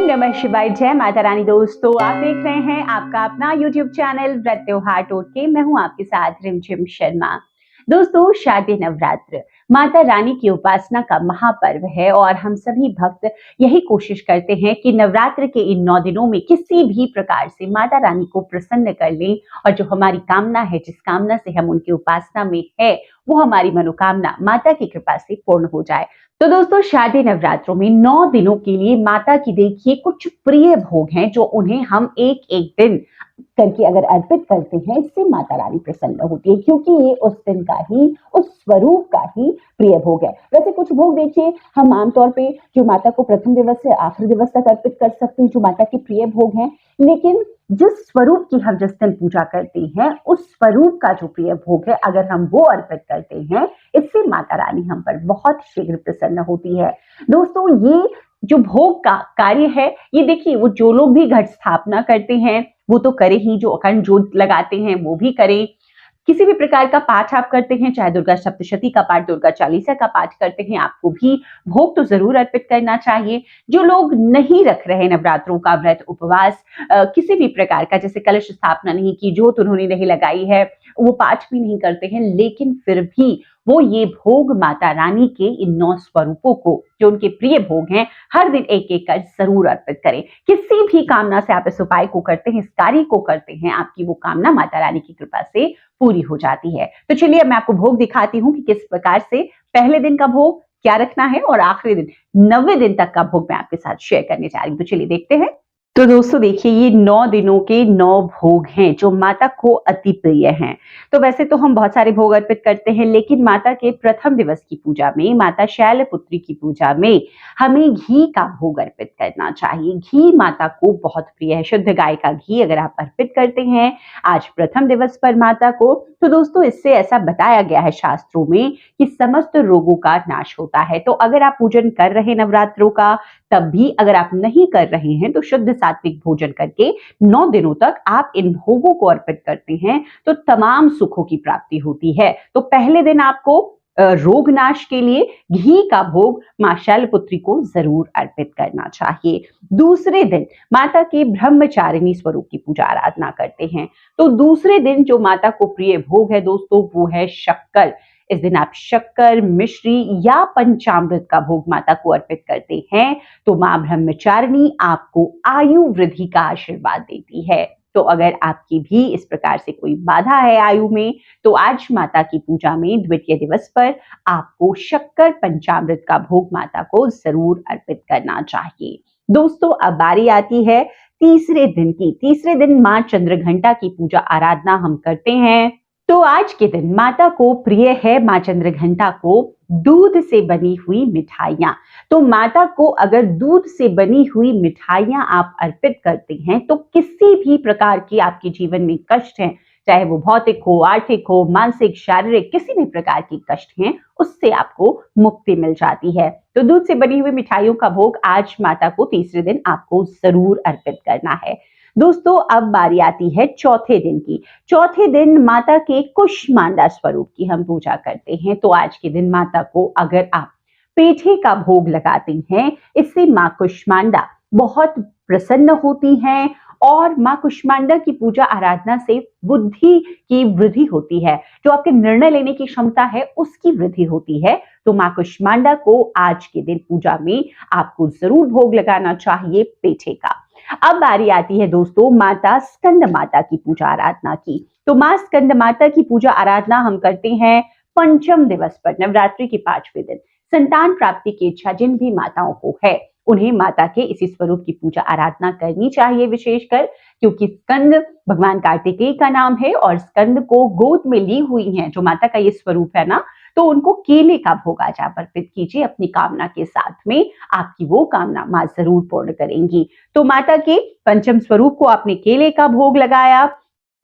नमः शिवाय। जय माता रानी। दोस्तों, आप देख रहे हैं आपका अपना YouTube चैनल व्रत त्योहार टोटके। मैं हूं आपके साथ रिमझिम शर्मा। दोस्तों, शारदीय नवरात्र माता रानी की उपासना का महापर्व है और हम सभी भक्त यही कोशिश करते हैं कि नवरात्र के इन 9 दिनों में किसी भी प्रकार से माता रानी को प्रसन्न कर लें और जो हमारी कामना है, जिस कामना से हम उनकी उपासना में है, वो हमारी मनोकामना माता की कृपा से पूर्ण हो जाए। तो दोस्तों, शारदीय नवरात्रों में 9 दिनों के लिए माता की देखिए कुछ प्रिय भोग हैं जो उन्हें हम एक एक दिन करके अगर अर्पित करते हैं, इससे माता रानी प्रसन्न होती है, क्योंकि ये उस दिन का ही, उस स्वरूप का ही प्रिय भोग है। वैसे कुछ भोग देखिए हम आमतौर पे जो माता को प्रथम दिवस से आखिरी दिवस तक अर्पित कर सकते हैं, जो माता के प्रिय भोग हैं, लेकिन जिस स्वरूप की हम जिस दिन पूजा करते हैं, उस स्वरूप का जो प्रिय भोग है, अगर हम वो अर्पित करते हैं, इससे माता रानी हम पर बहुत शीघ्र प्रसन्न होती है। दोस्तों, ये जो भोग का कार्य है, ये देखिए वो जो लोग भी घट स्थापना करते हैं वो तो करें ही, जो अखंड जोत लगाते हैं वो भी करें, किसी भी प्रकार का पाठ आप करते हैं, चाहे दुर्गा सप्तशती का पाठ, दुर्गा चालीसा का पाठ करते हैं, आपको भी भोग तो जरूर अर्पित करना चाहिए। जो लोग नहीं रख रहे नवरात्रों का व्रत उपवास, किसी भी प्रकार का, जैसे कलश स्थापना नहीं की, जोत उन्होंने नहीं लगाई है, वो पाठ भी नहीं करते हैं, लेकिन फिर भी वो ये भोग माता रानी के इन 9 स्वरूपों को, जो उनके प्रिय भोग हैं, हर दिन एक एक कर जरूर अर्पित करें। किसी भी कामना से आप इस उपाय को करते हैं, इस कार्य को करते हैं, आपकी वो कामना माता रानी की कृपा से पूरी हो जाती है। तो चलिए मैं आपको भोग दिखाती हूँ कि किस प्रकार से पहले दिन का भोग क्या रखना है और आखिरी दिन 90 दिन तक का भोग मैं आपके साथ शेयर करने जा रही हूँ। तो चलिए देखते हैं। तो दोस्तों देखिए, ये 9 दिनों के 9 भोग हैं जो माता को अति प्रिय हैं। तो वैसे तो हम बहुत सारे भोग अर्पित करते हैं, लेकिन माता के प्रथम दिवस की पूजा में, माता शैलपुत्री की पूजा में हमें घी का भोग अर्पित करना चाहिए। घी माता को बहुत प्रिय है। शुद्ध गाय का घी अगर आप अर्पित करते हैं आज प्रथम दिवस पर माता को, तो दोस्तों इससे ऐसा बताया गया है शास्त्रों में कि समस्त रोगों का नाश होता है। तो अगर आप पूजन कर रहे नवरात्रों का, तब भी अगर आप नहीं कर रहे हैं तो शुद्ध सात्विक भोजन करके 9 दिनों तक आप इन भोगों को अर्पित करते हैं तो तमाम सुखों की प्राप्ति होती है। तो पहले दिन आपको रोग नाश के लिए घी का भोग मां शैलपुत्री को जरूर अर्पित करना चाहिए। दूसरे दिन माता के ब्रह्मचारिणी स्वरूप की पूजा आराधना करते हैं। तो दूसरे दिन जो माता को प्रिय भोग है दोस्तों, वो है शक्कर। इस दिन आप शक्कर, मिश्री या पंचामृत का भोग माता को अर्पित करते हैं तो मां ब्रह्मचारिणी आपको आयु वृद्धि का आशीर्वाद देती है। तो अगर आपकी भी इस प्रकार से कोई बाधा है आयु में, तो आज माता की पूजा में द्वितीय दिवस पर आपको शक्कर पंचामृत का भोग माता को जरूर अर्पित करना चाहिए। दोस्तों, अब बारी आती है तीसरे दिन की। तीसरे दिन मां चंद्रघंटा की पूजा आराधना हम करते हैं। तो आज के दिन माता को प्रिय है मां चंद्रघंटा को दूध से बनी हुई मिठाइयां। तो माता को अगर दूध से बनी हुई मिठाइयां आप अर्पित करते हैं तो किसी भी प्रकार की आपके जीवन में कष्ट हैं, चाहे वो भौतिक हो, आर्थिक हो, मानसिक, शारीरिक, किसी भी प्रकार की कष्ट हैं, उससे आपको मुक्ति मिल जाती है। तो दूध से बनी हुई मिठाइयों का भोग आज माता को तीसरे दिन आपको जरूर अर्पित करना है। दोस्तों, अब बारी आती है चौथे दिन की। चौथे दिन माता के कुष्मांडा स्वरूप की हम पूजा करते हैं। तो आज के दिन माता को अगर आप पेठे का भोग लगाते हैं, इससे मां कुष्मांडा बहुत प्रसन्न होती हैं और मां कुष्मांडा की पूजा आराधना से बुद्धि की वृद्धि होती है, जो आपके निर्णय लेने की क्षमता है उसकी वृद्धि होती है। तो मां कुष्मांडा को आज के दिन पूजा में आपको जरूर भोग लगाना चाहिए पेठे का। अब बारी आती है दोस्तों माता स्कंद माता की पूजा आराधना की। तो मां स्कंद माता की पूजा आराधना हम करते हैं पंचम दिवस पर, नवरात्रि के 5वें दिन। संतान प्राप्ति की इच्छा जिन भी माताओं को है, उन्हें माता के इसी स्वरूप की पूजा आराधना करनी चाहिए, विशेषकर क्योंकि स्कंद भगवान कार्तिकेय का नाम है और स्कंद को गोद में ली हुई है जो माता का ये स्वरूप है ना, तो उनको केले का भोग आज आप अर्पित कीजिए अपनी कामना के साथ में, आपकी वो कामना मां जरूर पूर्ण करेंगी। तो माता के पंचम स्वरूप को आपने केले का भोग लगाया।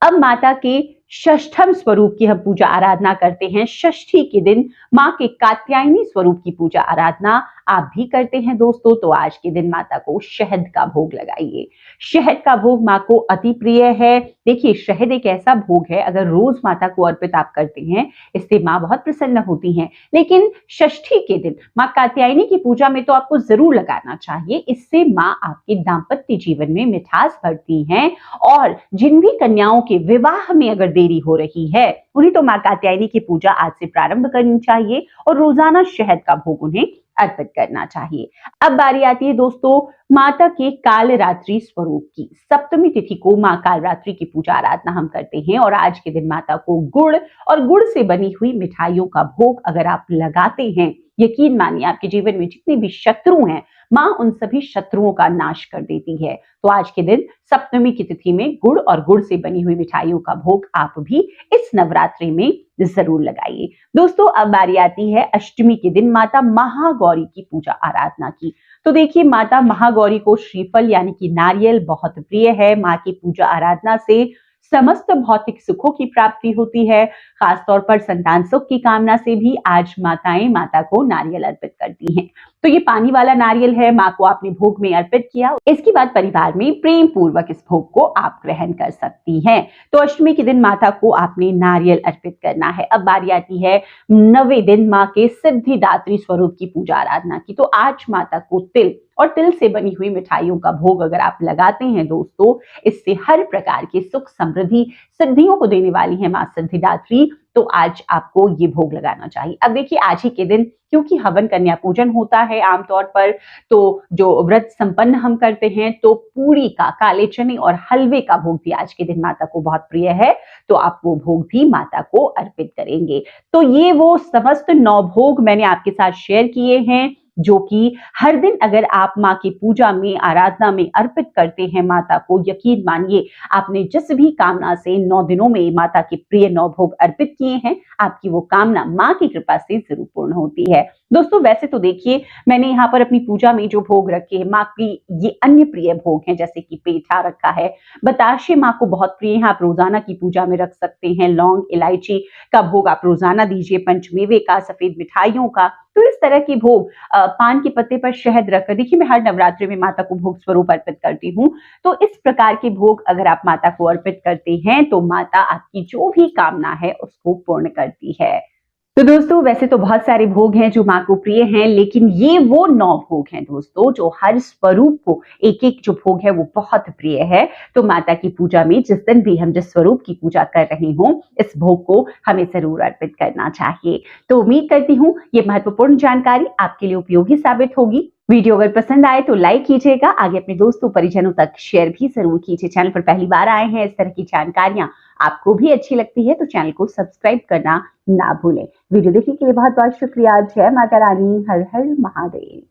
अब माता के षष्ठम स्वरूप की हम पूजा आराधना करते हैं। षष्ठी के दिन माँ के कात्यायनी स्वरूप की पूजा आराधना आप भी करते हैं दोस्तों, तो आज के दिन माता को शहद का भोग लगाइए। शहद का भोग माँ को अति प्रिय है। देखिए, शहद एक ऐसा भोग है, अगर रोज माता को अर्पित आप करते हैं, इससे माँ बहुत प्रसन्न होती हैं। लेकिन षष्ठी के दिन माँ कात्यायनी की पूजा में तो आपको जरूर लगाना चाहिए। इससे माँ आपके दाम्पत्य जीवन में मिठास भरती हैं, और जिन भी कन्याओं के विवाह में अगर देरी हो रही है, उन्हें तो माँ कात्यायनी की पूजा आज से प्रारंभ करनी चाहिए और रोजाना शहद का भोग उन्हें अर्पित करना चाहिए। अब बारी आती है दोस्तों माता के कालरात्रि स्वरूप की। सप्तमी तिथि को माँ कालरात्रि की पूजा आराधना हम करते हैं, और आज के दिन माता को गुड़ और गुड़ से बनी हुई मिठाइयों का भोग अगर आप लगाते हैं, यकीन मानिए आपके जीवन में जितने भी शत्रु हैं, माँ उन सभी शत्रुओं का नाश कर देती है। तो आज के दिन सप्तमी की तिथि में गुड़ और गुड़ से बनी हुई मिठाइयों का भोग आप भी इस नवरात्रि में जरूर लगाइए। दोस्तों, अब बारी आती है अष्टमी के दिन माता महागौरी की पूजा आराधना की। तो देखिए, माता महागौरी को श्रीफल यानी कि नारियल बहुत प्रिय है। माँ की पूजा आराधना से समस्त भौतिक सुखों की प्राप्ति होती है। खासतौर पर संतान सुख की कामना से भी आज माताएं माता को नारियल अर्पित करती हैं। तो ये पानी वाला नारियल है, माँ को आपने भोग में अर्पित किया। इसके बाद परिवार में प्रेम पूर्वक इस भोग को आप ग्रहण कर सकती हैं। तो अष्टमी के दिन माता को आपने नारियल अर्पित करना है। अब बारी आती है 9वें दिन माँ के सिद्धिदात्री स्वरूप की पूजा आराधना की। तो आज माता को तिल और तिल से बनी हुई मिठाइयों का भोग अगर आप लगाते हैं दोस्तों, इससे हर प्रकार की सुख समृद्धि सिद्धियों को देने वाली है माँ सिद्धिदात्री। तो आज आपको ये भोग लगाना चाहिए। अब देखिए, आज ही के दिन क्योंकि हवन कन्या पूजन होता है आमतौर पर, तो जो व्रत संपन्न हम करते हैं, तो पूरी का, काले चने और हलवे का भोग भी आज के दिन माता को बहुत प्रिय है। तो आप वो भोग भी माता को अर्पित करेंगे। तो ये वो समस्त 9 भोग मैंने आपके साथ शेयर किए हैं, जो कि हर दिन अगर आप माँ की पूजा में, आराधना में अर्पित करते हैं माता को, यकीन मानिए आपने जिस भी कामना से 9 दिनों में माता के प्रिय 9 भोग अर्पित किए हैं, आपकी वो कामना माँ की कृपा से जरूर पूर्ण होती है। दोस्तों, वैसे तो देखिए, मैंने यहाँ पर अपनी पूजा में जो भोग रखे हैं, माँ की ये अन्य प्रिय भोग हैं, जैसे कि पेठा रखा है, बताशे माँ को बहुत प्रिय है, आप रोजाना की पूजा में रख सकते हैं। लौंग, इलायची का भोग आप रोजाना दीजिए, पंचमेवे का, सफेद मिठाइयों का। तो इस तरह के भोग, पान के पत्ते पर शहद रखकर, देखिए मैं हर नवरात्रि में माता को भोग स्वरूप अर्पित करती हूँ। तो इस प्रकार के भोग अगर आप माता को अर्पित करते हैं, तो माता आपकी जो भी कामना है उसको पूर्ण करती है। तो दोस्तों, वैसे तो बहुत सारे भोग हैं जो माँ को प्रिय हैं, लेकिन ये वो 9 भोग हैं दोस्तों, जो हर स्वरूप को एक एक जो भोग है वो बहुत प्रिय है। तो माता की पूजा में जिस दिन भी हम जिस स्वरूप की पूजा कर रहे हों, इस भोग को हमें जरूर अर्पित करना चाहिए। तो उम्मीद करती हूँ ये महत्वपूर्ण जानकारी आपके लिए उपयोगी साबित होगी। वीडियो अगर पसंद आए तो लाइक कीजिएगा, आगे अपने दोस्तों परिजनों तक शेयर भी जरूर कीजिए। चैनल पर पहली बार आए हैं, इस तरह की जानकारियां आपको भी अच्छी लगती है तो चैनल को सब्सक्राइब करना ना भूलें। वीडियो देखने के लिए बहुत बहुत शुक्रिया। जय माता रानी, हर हर महादेव।